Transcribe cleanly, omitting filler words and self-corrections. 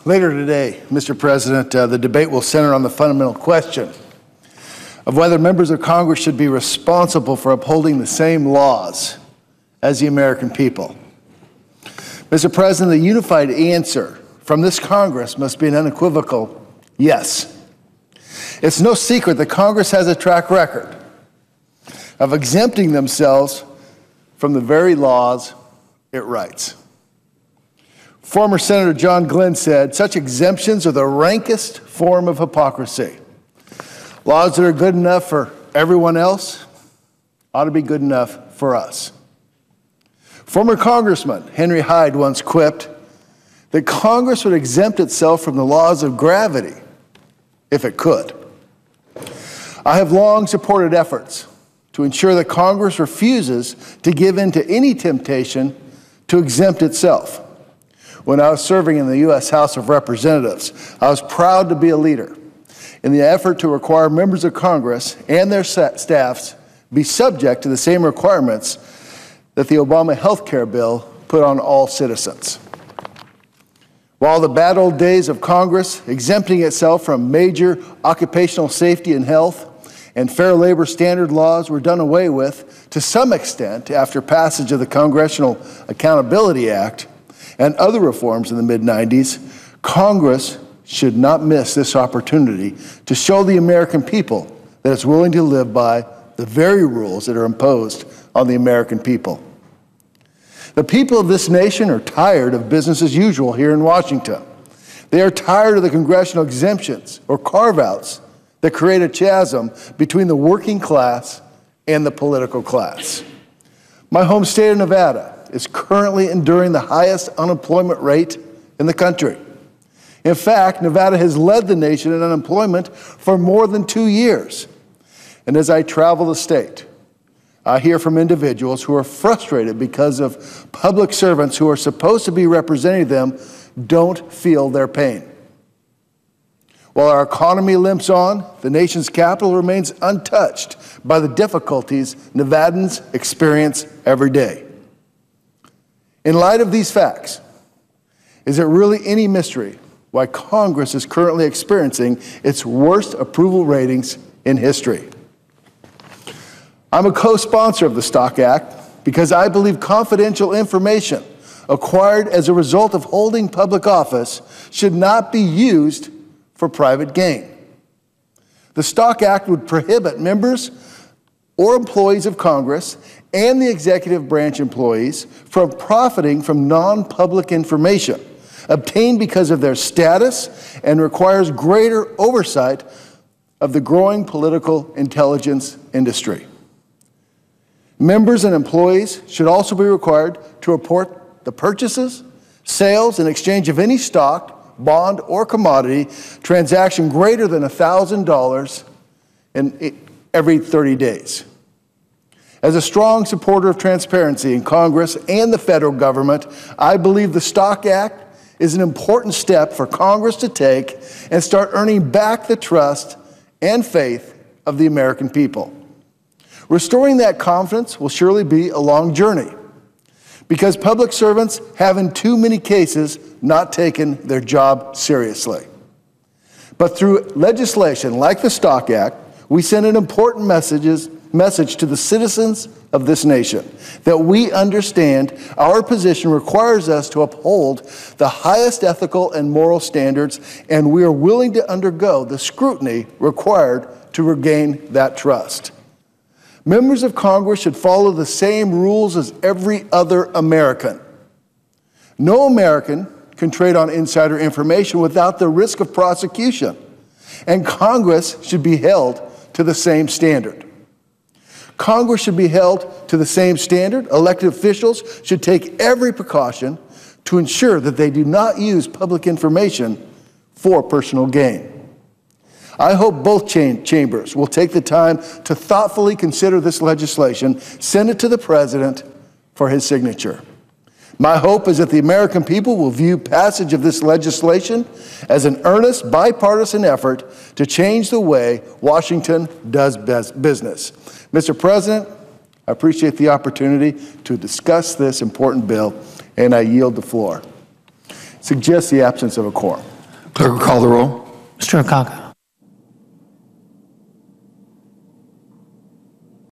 Later today, Mr. President, the debate will center on the fundamental question of whether members of Congress should be responsible for upholding the same laws as the American people. Mr. President, the unified answer from this Congress must be an unequivocal yes. It's no secret that Congress has a track record of exempting themselves from the very laws it writes. Former Senator John Glenn said, "Such exemptions are the rankest form of hypocrisy. Laws that are good enough for everyone else ought to be good enough for us." Former Congressman Henry Hyde once quipped that Congress would exempt itself from the laws of gravity if it could. I have long supported efforts to ensure that Congress refuses to give in to any temptation to exempt itself. When I was serving in the U.S. House of Representatives, I was proud to be a leader in the effort to require members of Congress and their staffs be subject to the same requirements that the Obama health care bill put on all citizens. While the bad old days of Congress exempting itself from major occupational safety and health and fair labor standard laws were done away with to some extent after passage of the Congressional Accountability Act and other reforms in the mid-90s, Congress should not miss this opportunity to show the American people that it's willing to live by the very rules that are imposed on the American people. The people of this nation are tired of business as usual here in Washington. They are tired of the congressional exemptions or carve-outs that create a chasm between the working class and the political class. My home state of Nevada is currently enduring the highest unemployment rate in the country. In fact, Nevada has led the nation in unemployment for more than 2 years. And as I travel the state, I hear from individuals who are frustrated because of public servants who are supposed to be representing them don't feel their pain. While our economy limps on, the nation's capital remains untouched by the difficulties Nevadans experience every day. In light of these facts, is it really any mystery why Congress is currently experiencing its worst approval ratings in history? I'm a co-sponsor of the Stock Act because I believe confidential information acquired as a result of holding public office should not be used for private gain. The Stock Act would prohibit members or employees of Congress and the executive branch employees from profiting from non-public information obtained because of their status and requires greater oversight of the growing political intelligence industry. Members and employees should also be required to report the purchases, sales, and exchange of any stock, bond, or commodity transaction greater than $1,000 in every 30 days. As a strong supporter of transparency in Congress and the federal government, I believe the Stock Act is an important step for Congress to take and start earning back the trust and faith of the American people. Restoring that confidence will surely be a long journey because public servants have in too many cases not taken their job seriously. But through legislation like the Stock Act, we send an important message to the citizens of this nation that we understand our position requires us to uphold the highest ethical and moral standards, and we are willing to undergo the scrutiny required to regain that trust. Members of Congress should follow the same rules as every other American. No American can trade on insider information without the risk of prosecution, and Congress should be held to the same standard. Congress should be held to the same standard. Elected officials should take every precaution to ensure that they do not use public information for personal gain. I hope both chambers will take the time to thoughtfully consider this legislation, send it to the President for his signature. My hope is that the American people will view passage of this legislation as an earnest bipartisan effort to change the way Washington does business. Mr. President, I appreciate the opportunity to discuss this important bill, and I yield the floor. Suggests the absence of a quorum. Clerk will call the roll. Mr. Akaka.